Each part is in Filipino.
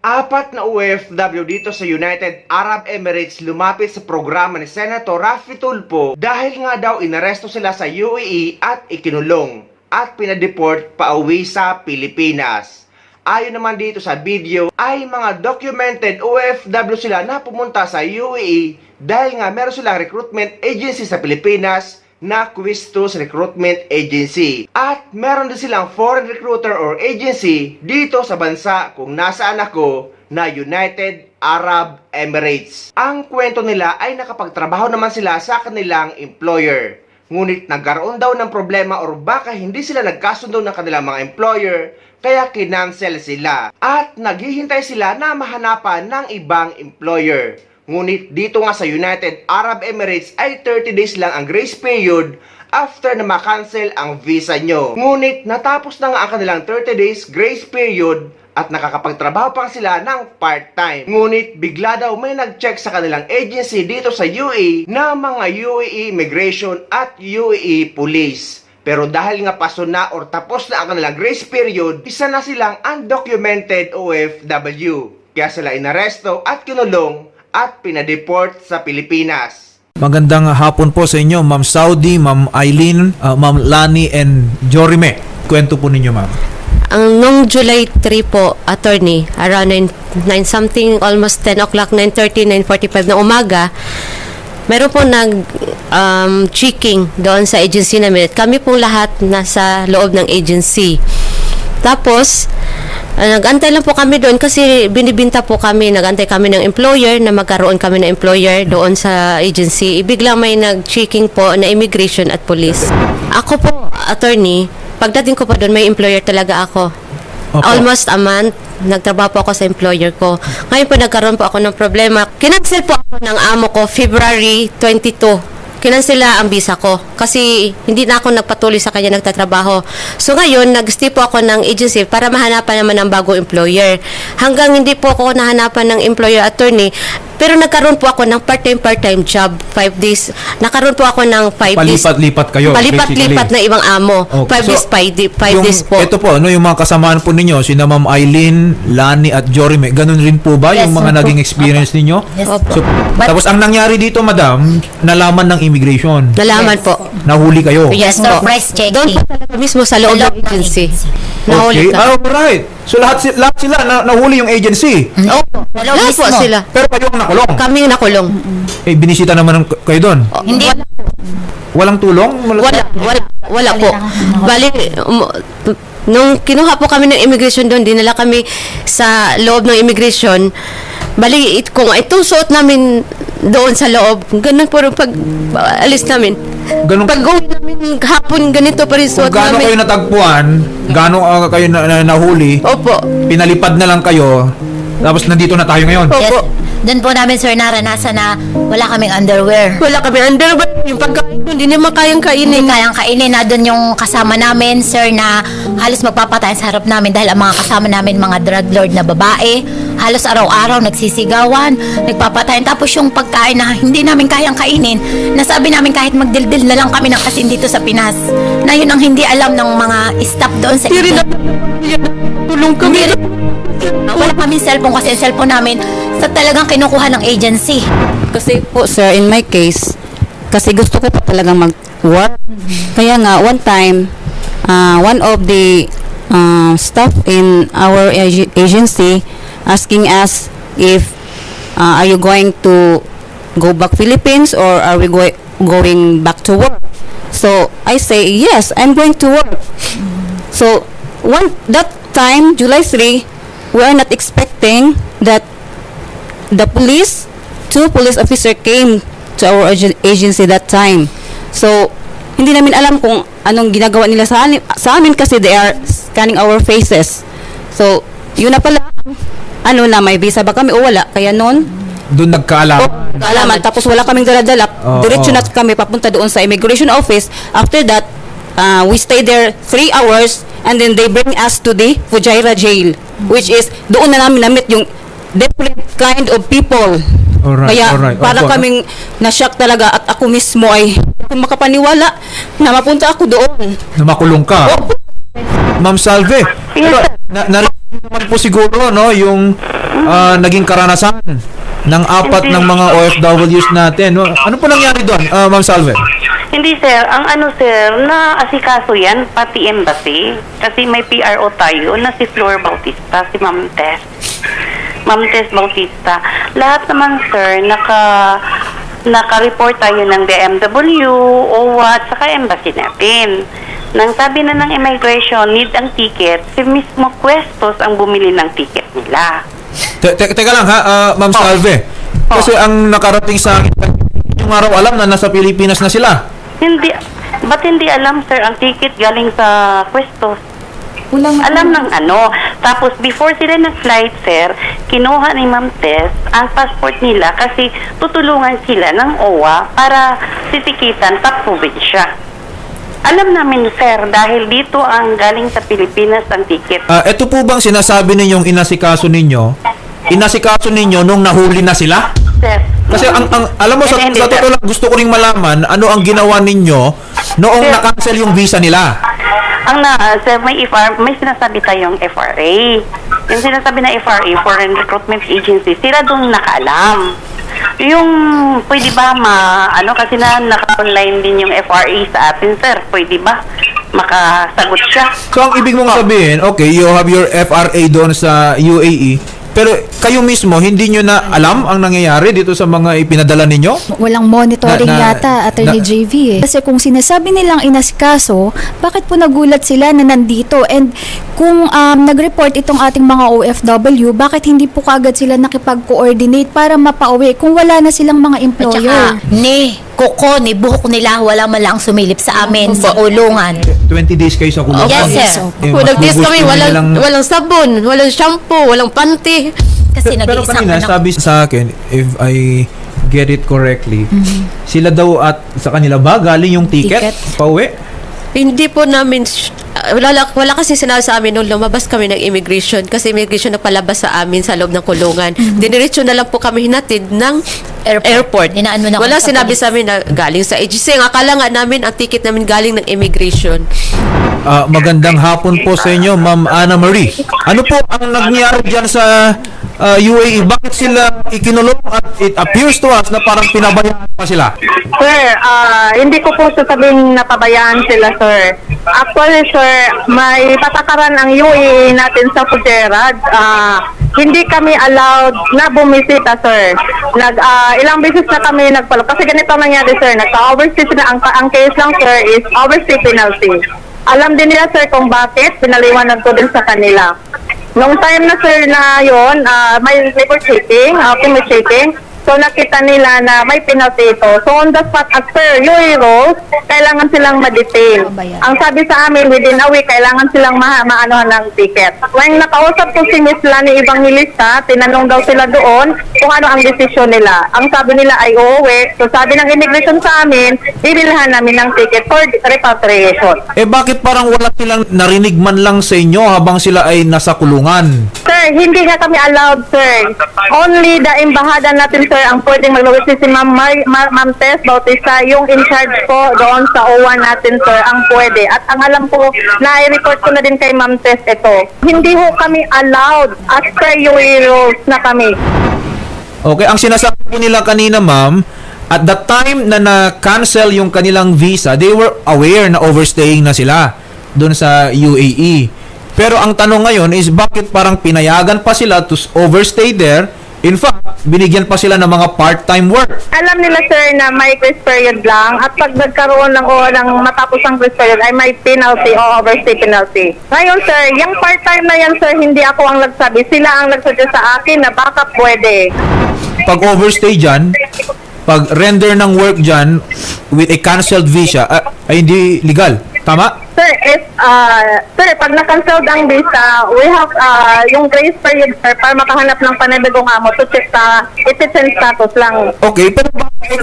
Apat na OFW dito sa United Arab Emirates lumapit sa programa ni Senator Raffy Tulfo dahil nga daw inaresto sila sa UAE at ikinulong at pinadeport pauwi sa Pilipinas. Ayon naman dito sa video ay mga documented OFW sila na pumunta sa UAE dahil nga meron silang recruitment agency sa Pilipinas na Quistos Recruitment Agency. At meron din silang foreign recruiter or agency dito sa bansa kung nasaan ako na United Arab Emirates. Ang kwento nila ay nakapagtrabaho naman sila sa kanilang employer. Ngunit nagkaroon daw ng problema or baka hindi sila nagkasundo ng kanilang mga employer kaya kinancel sila. At naghihintay sila na mahanapan ng ibang employer. Ngunit dito nga sa United Arab Emirates ay 30 days lang ang grace period after na makancel ang visa nyo. Ngunit natapos na nga ang kanilang 30 days grace period at nakakapagtrabaho pa sila ng part-time. Ngunit bigla daw may nag-check sa kanilang agency dito sa UAE na mga UAE Immigration at UAE Police. Pero dahil nga paso na or tapos na ang kanilang grace period, isa na silang undocumented OFW. Kaya sila inaresto at kinulong at pinadeport sa Pilipinas. Magandang hapon po sa inyo, Ma'am Saudi, Ma'am Eileen, Ma'am Lani, and Jorime. Kwento po ninyo, Ma'am. Nung July 3 po, attorney, around 9 something, almost 10 o'clock, 9:30, 9:45 na umaga, meron po checking doon sa agency namin. Kami pong lahat nasa loob ng agency. Tapos, nag-antay lang po kami doon kasi binibinta po kami, nag-antay kami ng employer na magkaroon kami ng employer doon sa agency. Biglang may nag-checking po na immigration at police. Ako po, attorney, pagdating ko pa doon, may employer talaga ako. Opo. Almost a month, nagtrabaho po ako sa employer ko. Ngayon po nagkaroon po ako ng problema. Kinancel po ako ng amo ko February 22. Kinansela ang visa ko kasi hindi na ako nagpatuloy sa kanya nagtatrabaho. So ngayon, nag-stay po ako ng agency para mahanapan naman ng bagong employer. Hanggang hindi po ako nahanapan ng employer attorney, pero nagkaroon po ako ng part-time job, 5 days. Nakaroon po ako ng 5 days. Palipat-lipat kayo. Palipat-lipat na ibang amo. Okay. 5 days, 5 days po. Ito po, yung mga kasamaan po ninyo, sina Ma'am Eileen, Lani, at Jorime, ganun rin po ba yung mga naging experience ninyo? Yes. So, tapos ang nangyari dito, madam, nalaman ng immigration. Nalaman po. Nahuli kayo. Yes po. Surprise checking. Doon po talaga mismo sa loob ng agency. Nahuli Okay. ka. Alright. So lahat sila nahuli yung agency. Opo. Lahat po sila. Pero kayo ang nakulong. Kami yung nakulong. Eh, binisita naman kayo doon. Hindi. Walang tulong? Wala po. Bali, nung kinuha po kami ng immigration doon, dinala kami sa loob ng immigration. Bali, kung ito suot namin doon sa loob, ganun po pag alis namin. Ganun, Pag uwi namin hapon, ganito pa rin kung suot gaano kayo namin. natagpuan, gaano kayo nahuli, Opo. pinalipad na lang kayo, tapos nandito na tayo ngayon. Yes. Opo. Doon po namin, sir, naranasan na wala kaming underwear. Wala kami under, but yung pagkain doon, hindi naman kayang Hindi kainin. kayang kainin na doon yung kasama namin, sir, na halos magpapatay sa harap namin dahil ang mga kasama namin, mga drug lord na babae, halos araw-araw nagsisigawan, nagpapatayin. Tapos yung pagkain na hindi namin kayang kainin, nasabi namin kahit magdildil na lang kami ng asin dito sa Pinas. Na yun ang hindi alam ng mga staff doon sa Hindi rin tulong kami. Wala kaming cellphone kasi ang cellphone namin sa talagang kinukuha ng agency. Kasi po sir, in my case, kasi gusto ko pa talagang mag-work. Kaya nga, one time, one of the staff in our agency asking us if are you going to go back Philippines or are we going back to work? So, I say, yes, I'm going to work. So, that time, July 3, we are not expecting that the two police officer came to our agency that time. So, hindi namin alam kung anong ginagawa nila sa amin kasi they are scanning our faces. So, yun na pala, na may visa ba kami o wala. Kaya noon, Doon nagkaalam. kaalaman. Tapos wala kaming dala-dala. Oo, Diretso oo. na kami papunta doon sa immigration office. After that, we stayed there 3 hours and then they bring us to the Fujairah jail, which is doon na namin na-meet yung different kind of people. Alright, Kaya alright. parang Opo. kaming na-shock talaga at ako mismo ay kung makapaniwala na mapunta ako doon. Na makulong ka. Opo. Ma'am Salve, pero, narinig naman po siguro, no, yung naging karanasan ng apat ng mga OFWs natin. No? Ano po nangyari doon, Ma'am Salve? Hindi sir, ang ano sir, na asikaso yan, pati embassy. Kasi may PRO tayo na si Flor Bautista, si Ma'am Tess. Ma'am Tess Bautista. Lahat naman sir, naka-report tayo ng BMW, OWA, at saka embassy natin. Nang sabi na ng immigration, need ang ticket, si mismo Questos ang bumili ng ticket nila. Teka lang ha, Ma'am Salve. Kasi ang nakarating sa akin, yung araw alam na nasa Pilipinas na sila. Hindi, ba't hindi alam sir, ang ticket galing sa Questos? Alam ng ano. Tapos, before sila nag-flight, sir, kinuha ni Ma'am Tess ang passport nila kasi tutulungan sila ng OWA para sisikitan sa probinsya. Alam namin, sir, dahil dito ang galing sa Pilipinas ang ticket. Ito po bang sinasabi ninyong inasikaso ninyo? Inasikaso ninyo nung nahuli na sila? Sir. Kasi ang alam mo, sa Hindi, sir. totoo lang, gusto ko ring malaman ano ang ginawa ninyo noong Sir. na-cancel yung visa nila. Sir, may sinasabi tayong FRA. Yung sinasabi na FRA, Foreign Recruitment Agency, sila doon nakaalam. Yung, pwede ba kasi naka-online din yung FRA sa atin, sir, pwede ba makasagot siya? So ang ibig mong sabihin, okay, you have your FRA doon sa UAE, pero kayo mismo, hindi nyo na alam ang nangyayari dito sa mga ipinadala ninyo? Walang monitoring Na- yata, Attorney JV eh. Kasi kung sinasabi nilang inasikaso, bakit po nagulat sila na nandito? And kung nag-report itong ating mga OFW, bakit hindi po kagad sila nakipag-coordinate para mapauwi kung wala na silang mga At employer? saka, ni buhok nila, wala man lang sumilip sa amin sa ulungan. 20 days kayo sa kulungan. Yes, sir. Eh, Kung mas nag-test kami, gusto walang, nilang- walang sabon, walang shampoo, walang panty. Kasi Pero nag-iisang kanina, sabi sa akin, if I get it correctly, sila daw at sa kanila ba galing yung ticket? Pauwi? Hindi po namin, wala kasi sinabi sa amin nung lumabas kami ng immigration kasi immigration nagpalabas sa amin sa loob ng kulungan. Diniretso na lang po kami hinatid ng airport. Inaano na Wala kami sa sinabi police. sa amin na galing sa agency. Ang akala nga namin, ang ticket namin galing ng immigration. Magandang hapon po sa inyo, Ma'am Anna Marie. Ano po ang nangyari dyan sa UAE? Bakit sila ikinulong at it appears to us na parang pinabayaan pa sila? Sir, hindi ko po sasabing napabayaan sila, sir. Actually, sir, may patakaran ang UAE natin sa Fujerad. Hindi kami allowed na bumisita, sir. Ilang beses na kami nagpalo. Kasi ganito ang nangyari, sir. Nagka-overstay na. Ang case lang, sir, is overstay penalty. Alam din nila, sir, kung bakit. Pinaliwanag ko din sa kanila. Nung time na, sir, na yun, may labor checking, permit checking. So, nakita nila na may penalty ito. So, on the spot, as per UAE rules, kailangan silang ma-detain. Ang sabi sa amin, within a week, kailangan silang maanohan ng ticket. When nakausap ko si Miss Lani Evangelista, tinanong daw sila doon kung ano ang desisyon nila. Ang sabi nila ay uuwi. So, sabi ng immigration sa amin, bibilhan namin ng ticket for repatriation. Bakit parang wala silang narinig man lang sa inyo habang sila ay nasa kulungan? Sir, hindi nga kami allowed, sir. Only the embahada natin, sir, ang pwedeng maglawit si Ma'am Tess Bautista, yung in charge po doon sa OWA natin, sir, ang pwede. At ang alam ko, na-report ko na din kay Ma'am Tess ito. Hindi ho kami allowed as per UAE rules na kami. Okay, ang sinasabi po nila kanina, ma'am, at the time na na-cancel yung kanilang visa, they were aware na overstaying na sila doon sa UAE. Pero ang tanong ngayon is bakit parang pinayagan pa sila to overstay there? In fact, binigyan pa sila ng mga part-time work. Alam nila, sir, na may grace period lang at pag nagkaroon ng matapos ang grace period ay may penalty o overstay penalty. Ngayon, sir, yung part-time na yan, sir, hindi ako ang nagsabi. Sila ang nagsuggest sa akin na baka pwede. Pag overstay dyan, pag render ng work dyan with a cancelled visa, ay hindi legal. Tama? Sir, pag na-cancel ang visa, we have yung grace period, sir, para makahanap ng panibagong amo to check citizen status lang. Okay, pero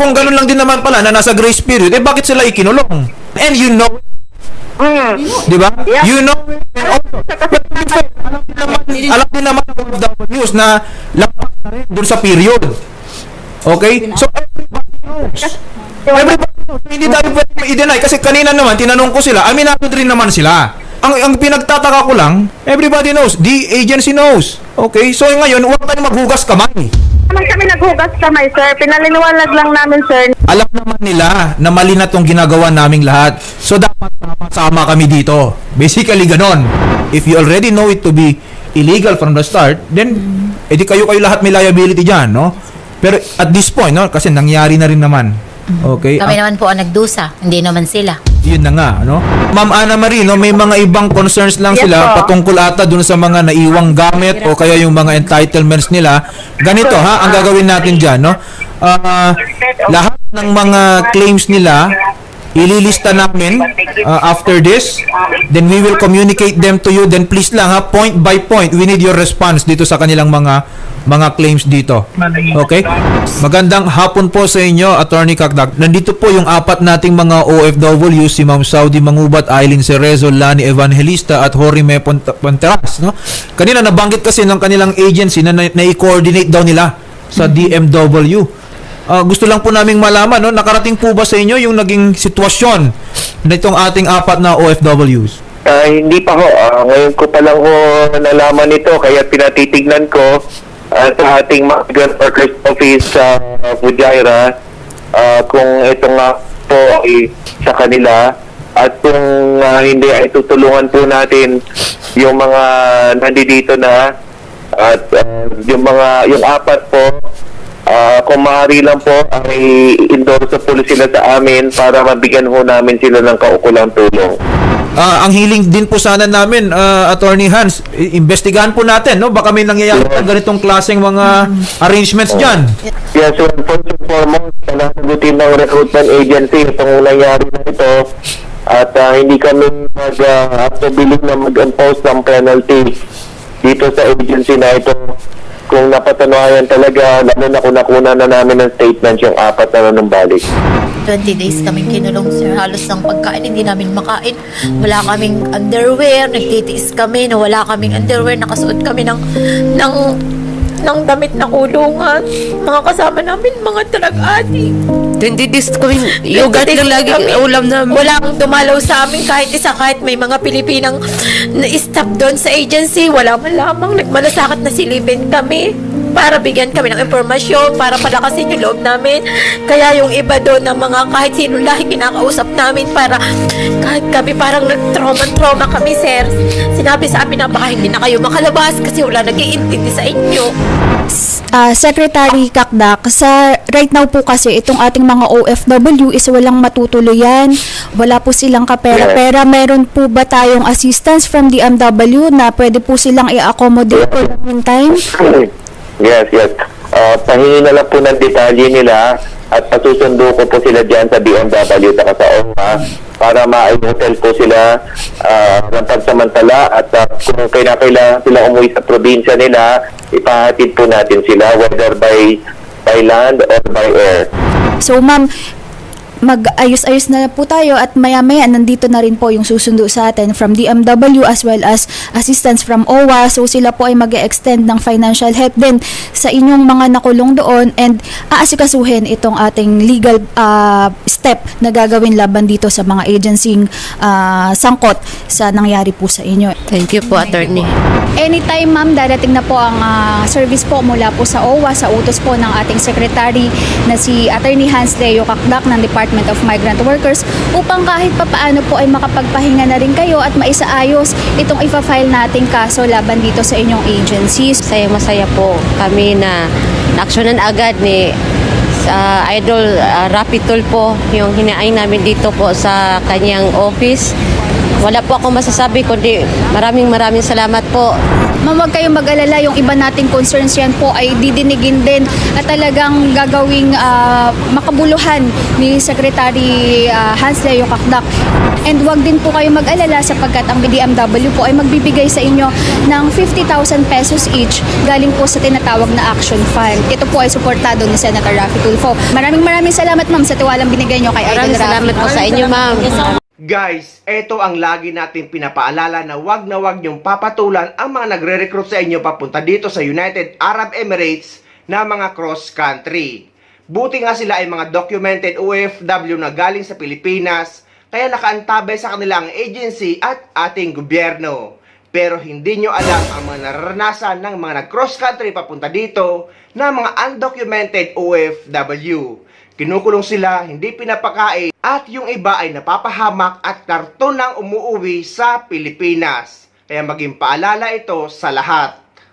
kung ganun lang din naman pala na nasa grace period, bakit sila ikinulong? And you know, di ba? Yeah. You know, and also, alam din naman ng OFWs na lampas na rin dun sa period. Okay? So, everybody knows. Everybody knows. Hindi tayo pwede i-deny. Kasi kanina naman, tinanong ko sila, aminado rin naman sila. ang pinagtataka ko lang, everybody knows, the agency knows. Okay? So ngayon, huwag tayong maghugas kamay. Naman kami naghugas kamay, sir. Pinaliliwanag lang namin, sir. Alam naman nila na mali na tong ginagawa naming lahat. So dapat sama kami dito. Basically ganon. If you already know it to be illegal from the start, then edi kayo lahat may liability diyan, no? Pero at this point, no, kasi nangyari na rin naman. Okay? Kami naman po ang nagdusa, hindi naman sila. Yun na nga, no? Ma'am Ana Marie, no, may mga ibang concerns lang Yes, sila po. patungkol ata dun sa mga naiwang gamit o kaya yung mga entitlements nila. Ganito ha, ang gagawin natin dyan, no? Lahat ng mga claims nila, ililista namin after this. Then we will communicate them to you. Then please lang ha, point by point, we need your response dito sa kanilang mga claims dito. Okay? Magandang hapon po sa inyo, Attorney Kakdak. Nandito po yung apat nating mga OFW, si Ma'am Saudi Mangubat, Aileen Cerezo, Lani Evangelista at Jorime Ponteras, no? Kanina nabanggit kasi ng kanilang agency na na-coordinate daw nila sa DMW. Gusto lang po naming malaman, no? Nakarating po ba sa inyo yung naging sitwasyon nitong ating apat na OFWs? Hindi pa ho. Ngayon ko pa lang ho nalaman ito, kaya pinatitignan ko sa ating Migrant Workers Office sa Fujairah kung ito nga po ay sa kanila at kung hindi ay tutulungan po natin yung mga nandito na at yung apat po kung maaari lang po ay endorse po sila sa amin para mabigyan ho namin sila ng kaukulang tulong. Ang hiling din po sana namin, Attorney Hans, investigahan po natin, no? Baka may nangyayari na ganitong klaseng mga arrangements dyan. Yes, so first and foremost, panagutin ng recruitment agency itong nangyari na ito at hindi kami mag-abiling na mag-impose ng penalty dito sa agency na ito. Kung napatanayan talaga, lalo na kung nakuna na namin ng statement yung apat na nanumbalik. 20 days kaming kinulong, sir. Halos ng pagkain, hindi namin makain. Wala kaming underwear. Nagtitiis kami na wala kaming underwear. Nakasuot kami ng damit na kulungan. Mga kasama namin, mga drug-addict. 20 days kami, yugat lang lagi ulam namin. Walang dumalaw sa amin kahit isa, kahit may mga Pilipinang na-stop doon sa agency. Wala man lamang. Nagmalasakit na silipin kami para bigyan kami ng impormasyon, para palakasin yung loob namin. Kaya yung iba doon ng mga kahit sino lahi kinakausap namin para kahit kami parang nag-trauma kami, sir. Sinabi sa amin na baka hindi na kayo makalabas kasi wala nag-iintindi sa inyo. Secretary Kakdak, sa right now po kasi itong ating mga OFW is walang matutuluyan, wala po silang kapera-pera. Meron po ba tayong assistance from DMW na pwede po silang i-accommodate for the meantime? Yes. Pahingi na lang po ng detalye nila at pasusundo ko po sila dyan sa BMW at sa OMA para ma-hotel po sila ng pagsamantala at kung kailangan sila umuwi sa probinsya nila, ipahatid po natin sila whether by land or by air. So ma'am, mag-ayos-ayos na po tayo at maya-maya nandito na rin po yung susundo sa atin from DMW as well as assistance from OWA. So sila po ay mag-extend ng financial help din sa inyong mga nakulong doon and aasikasuhin itong ating legal step na gagawin laban dito sa mga agencying sangkot sa nangyari po sa inyo. Thank you po, Attorney. Anytime ma'am, darating na po ang service po mula po sa OWA sa utos po ng ating secretary na si Attorney Hans Leo Kakdak ng Department of Migrant Workers upang kahit papaano po ay makapagpahinga na rin kayo at maisaayos itong ipa-file nating kaso laban dito sa inyong agencies. Masaya po kami na aksyonan agad ni Idol Rapi Tulfo yung hinaing namin dito po sa kanyang office. Wala po akong masasabi kundi maraming salamat po. Ma'am, huwag kayong mag-alala, yung iba nating concerns yan po ay didinigin din at talagang gagawing makabuluhan ni Secretary Hans Leo Kakdak. And huwag din po kayong mag-alala sapagkat ang BDMW po ay magbibigay sa inyo ng 50,000 pesos each galing po sa tinatawag na Action Fund. Ito po ay suportado ni Senator Rafi Tulfo. Maraming salamat ma'am sa tiwalang binigay nyo kay Idol Rafi. Maraming salamat po sa inyo, ma'am. Guys, ito ang lagi natin pinapaalala na wag niyong papatulan ang mga nagre-recruit sa inyo papunta dito sa United Arab Emirates na mga cross-country. Buti nga sila ay mga documented OFW na galing sa Pilipinas, kaya nakaantabay sa kanila ang agency at ating gobyerno. Pero hindi nyo alam ang mga nararanasan ng mga nag-cross country papunta dito na mga undocumented OFW. Kinukulong sila, hindi pinapakain, at yung iba ay napapahamak at karton ng umuuwi sa Pilipinas. Kaya maging paalala ito sa lahat.